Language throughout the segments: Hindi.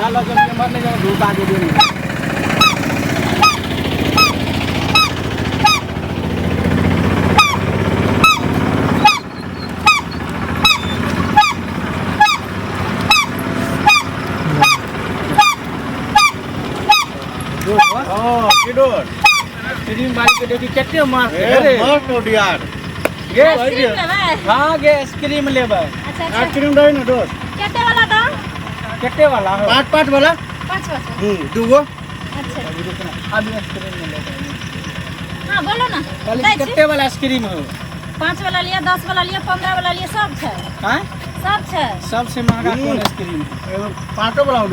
साला जब के मरने जाओ धोखा दे देंगे। ओ किडोर क्रीम वाली के देखी कितने मार ए मस्त हो यार ये आइसक्रीम लेबै? हां गे आइसक्रीम लेबै। अच्छा अच्छा आइसक्रीम दे ना दोस्त केते वाला दो? कितने वाला हो 5 वाला 5 दूगो अच्छा अभी आइसक्रीम ले लेबै। हां बोलो ना पहले दै छी। कितने वाला आइसक्रीम हो 5 वाला लिया 10 वाला लिया 15 वाला लिया सब छै हां सब छै सबसे महंगा कौन आइसक्रीम एगो 5 वाला हो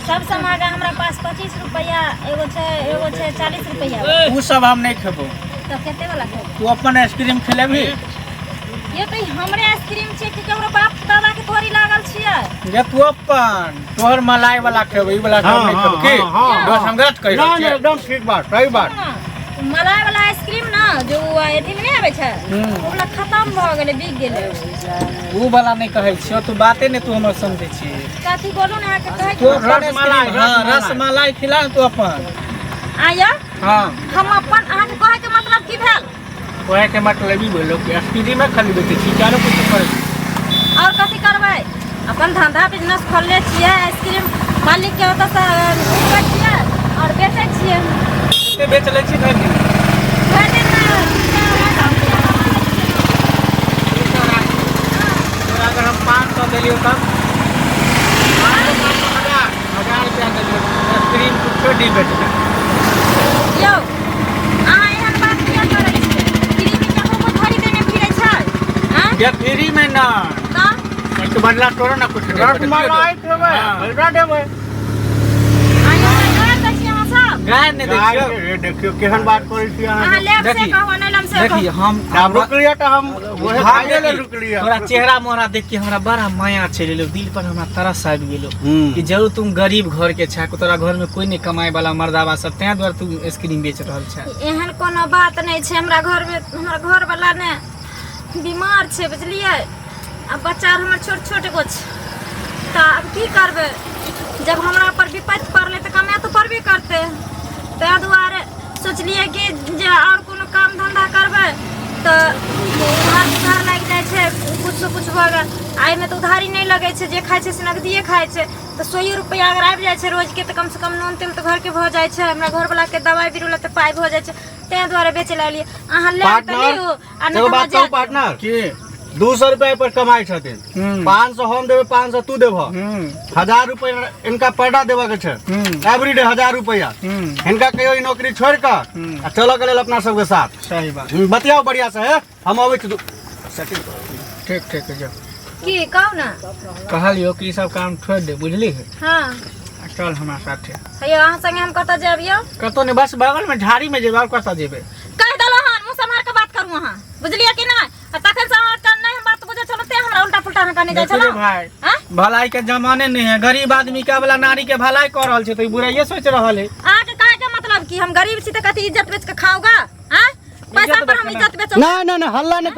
सबसे महंगा हमरा पास 25 रुपया एगो छै 40 रुपया वो सब हम नहीं खेबो। तो केते वाला छै? तू अपन आइसक्रीम खेलेबी ये तो हमरे आइसक्रीम छै कि केकरो बाप दादा के थोड़ी लागल छियै। ये तू अपन तोहर मलाई वाला खेबो ई वाला सब नहीं खेबो की दोस्त हम गलत कह ना रहल छियै। एकदम ठीक बात सही बात मलाई वाला आइसक्रीम ना जो एथी में नहीं आवे छै ओ वाला खत्म भ गेलै बिक गेलै। वो वाला नहीं कहै छियो तू बाते नहीं तू हमर समझै छी। कथी बोलू ना के कहै तू छी अपन रसमलाई, आइसक्रीम हां रसमलाई खिला तू अपन आया हां हम अपन अहाँ के कहे के मतलब की भेल? ओहे के मतलब ई बोलो कि आइसक्रीम में खाली बेचे छी चारो कुछ करे छी। और कथी करबै? अपन धंधा बिजनेस खोलले छियै आइसक्रीम मालिक के ओतऽ से उठबै छियै और बेचै छियै। ते बेच ले छी घर में भरि दिन अगर हम 500 देलियो तब 1000 रुपया देलियो आइसक्रीम कुछ छोड़ी बेचना। यौ अहाँ एहन बात किया करै छियै? फ्री में केकरो को खरीदे में फिरै छै हां ये फ्री में ना त एक बदला तोरो ना कुछ रसमलाई देबै हलवा देबै आयो घर दै छी अहाँ सब गाय नहीं देखियो ये देखियो केहन बात करै छी अहाँ अहाँ लेब से देखी, कहू नै लम से देखिए कहू। हम रुक लिया तो हम वही भागे ले रुक लिया तोरा चेहरा मोहरा देख के हमरा बड़ा माया चल गेलो दिल पर हमरा तरस आबि गेलो कि जरूर तुम गरीब घर के छै तोरा घर में कोई नहीं कमाए वाला मर्दावा सब तै द्वारा तू आइसक्रीम बेच रहल छै। एहन कोनो बात नहीं छै हमरा घर में हमरा घर वाला ने बीमार छै बुझलियै आ बच्चा हमर छोट छोट एगो छै त अब की करबै जब हमरा पर विपत्ति पड़ले त कमे तो पड़बे करते तै दुआरे सोचलिए कि जे और कोनो काम धंधा करबै त उधार लागि जाइ छै कुछ भ गेल आइ में तो उधारी नहीं लगे छै जे खाइ छै से नगदिए खाइ छै त 100 रुपया अगर आबि जाइ छै रोज के त कम से कम नून तेल त घर के भ जाइ छै हमरा घर वाला के दवाई बिरुला त पाई भ जाइ छै तै दुआरे बेचे लालिए अहाँ ले त लियो आ एगो बात कहू पार्टनर की 200 रुपया पर कमाई छथिन 500 हम देबे 500 तू देबह 1000 रुपया इनका पर्दा देबा के छै एवरीडे 1000 रुपया इनका कहियो ई नौकरी छोड़ कर आ चलो के लेल अपना सब के साथ सही बात बतियाओ बढ़िया से है हम आबै छी सेटिंग ठीक ठीक है जो की कहू ना कहलियो कि ई सब काम छोड़ दे बुझली हां चल हमरा साथे हेयो अहाँ संगे हम कतऽ जाबियो कतो नहीं बस बगल में झाड़ी में जेबे और कतऽ जेबे कह दलो हन मुंह से मार के बात करू अहाँ बुझलिए कि नहीं तखन से अहाँ कन नहीं हम बात बुझे चलते हमरा उल्टा पुल्टा अहाँ कने जाय देखो छलो रे भाई हां भलाई के जमाने नहीं है गरीब आदमी का वाला नारी के भलाई कर रहल छै तो बुराइये सोच रहल है। अहाँ के काहे के मतलब कि हम गरीब छी त कथि इज्जत बेच के खाओगा हां पैसा पर हम इज्जत बेचो ना ना ना हल्ला नहीं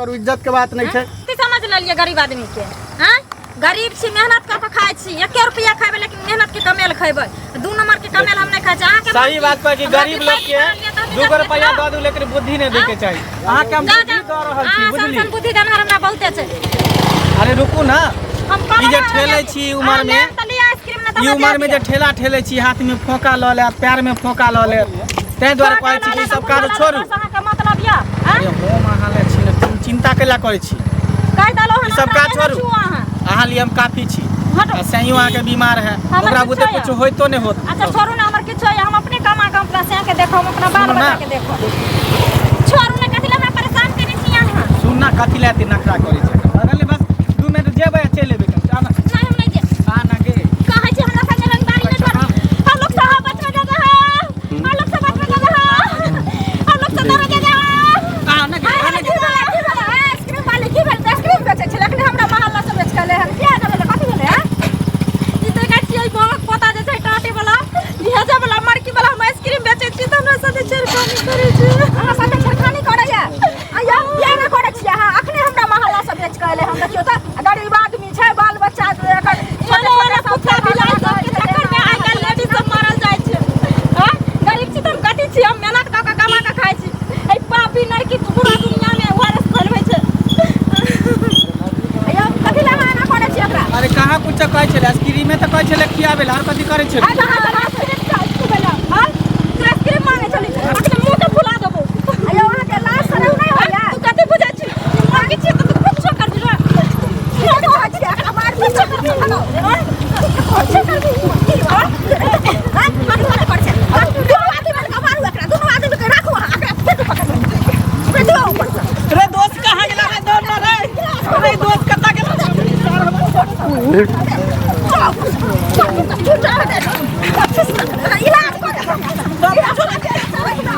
करू इज्जत के बात नहीं छै ती समझ लिया गरीब आदमी के हां गरीब छी मेहनत कर के खाय छी 1 रुपया खाइबे लेकिन मेहनत के कमेल खइबे 2 नंबर के कमेल हम नहीं खाय छी अहाँ के सही बात पर कि गरीब लोग के 2 रुपया दे दू लेकिन बुद्धि नहीं देके चाहिए अहाँ के हम बुद्धि द रहल छी बुझली संसन बुद्धि देनहार हमरा बहुते छै। अरे रुकू ना हम ई जे ठेले छी उमर में ई उमर में जे ठेला ठेले छी हाथ में फोका ल ले पैर में फोका ल ले तै द्वारा कहै छी कि सब काज छोड़ू। अहाँ के मतलब या अरे हम अहाँ ले छी न तुम चिंता कैला करै छी कह दलो हन सब काज छोड़ू अहाँ लिए हम काफी छी हटो सैयो अहाँ के बीमार है ओकरा बुते कुछ होइतो नहीं होत। अच्छा छोड़ू ना हमर किछो हम अपने कमा के अपना से के देखो हम अपना बाल बच्चा के देखो छोड़ू ना कथि ला हमरा परेशान केने छी अहाँ सुन ना कथि ला एते नखरा करै छै अरे बस 2 मिनट जेबै चलि लेबै जाना नहीं हम नहीं जे आ ना गे कहे छी हमरा संगे रंगदारी नहीं छोड़ हम लोग साहबत में जाते हैं हम लोग साहबत में जाते हैं हम लोग साहबत में जाते हैं आ ना गे आइसक्रीम वाले की भेल आइसक्रीम बेचे छै लेकिन हमरा मोहल्ला से बेच के ले हम क्या करे कथि भेले हैं ई तो कहै छी बहुत पता जे छै टाटे वाला लिहाजा वाला मार्की वाला हम आइसक्रीम बेचे छी त हमरा साथे छेड़खानी करे छै हमरा साथे छेड़खानी करे या आया क्या ना करे छी अहाँ अखने हमरा मोहल्ला से बेच अरे कहाँ कुछ कहै छले आइसक्रीम में तो कहै छले खियाबे ला कथि करै छले आइसक्रीम मांगे चली अपने मुंह के फुला देबो अयो वहां के लाश सर नहीं होया तू कथि बुझै छी मांगे छी तो कुछ कर दिलो तो हज हमार कुछ कर दो अच्छा कर दी हां मार कर छे दोनों आदमी के मारू एकरा दोनों आदमी के राखो एकरा फेंक पकड़ रे दोस्त कहाँ गेला रे दौड़ ना रे रे दोस्त कता गेला इलाज कर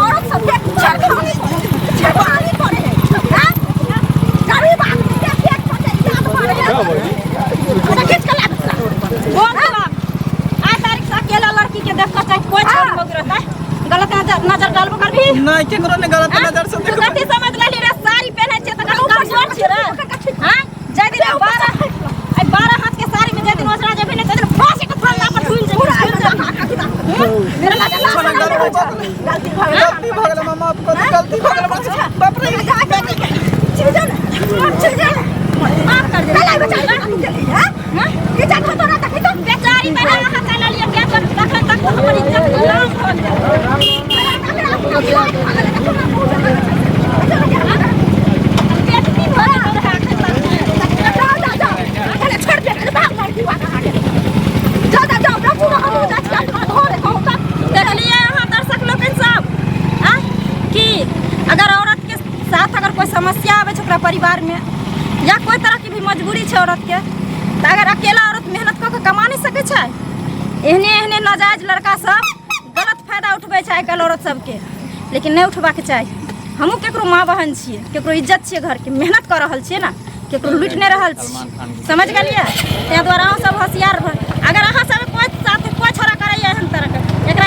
औरत सब के छड़खानी छड़खानी पड़े हैं हां गरीब आदमी के पेट फटे इलाज मारे ओटा खींच के ला बोल आ तारीख से अकेला लड़की के देख के चाहे कोई छोड़ मत रहता गलत नजर डालबो कर भी नहीं केकरो ने गलत नजर से देखो कथि समझ लेली रे साड़ी पहने छै त कमजोर छी रे हां जय दिन 12 हाथ के साड़ी में जय दिन ओसरा जेबे ने त दिन फांसी के फलना पर झूल जेबे मेरा लाज गलती भ गेल मामा आपको गलती भ गेल बाप रे चिजन माफ कर दे लाई बचा हां ये जा तो ना तक तो बेचारी बना हाथ चला लिया क्या कर रखन तक हमारी इज्जत नाम कर दे समस्या आवे छै ओकरा परिवार में या कोई तरह की भी मजबूरी छै औरत के तो अगर अकेला औरत मेहनत कऽ के कमा नहीं सकै छै एहने एहने नाजायज लड़का सब गलत फायदा उठबै छै आइकाल्हि औरत सबके लेकिन नहीं उठबाके चाही हमहूँ केकरो माँ बहन छियै केकरो इज्जत छियै घर के मेहनत कर रहल छियै ना केकरो लूट नहीं रहल छी समझ गेलियै ताहि दुआरे अहाँ सब होशियार अगर अहाँ सब कोई साथ कोई छोड़ा करैया एहन तरह के एकरा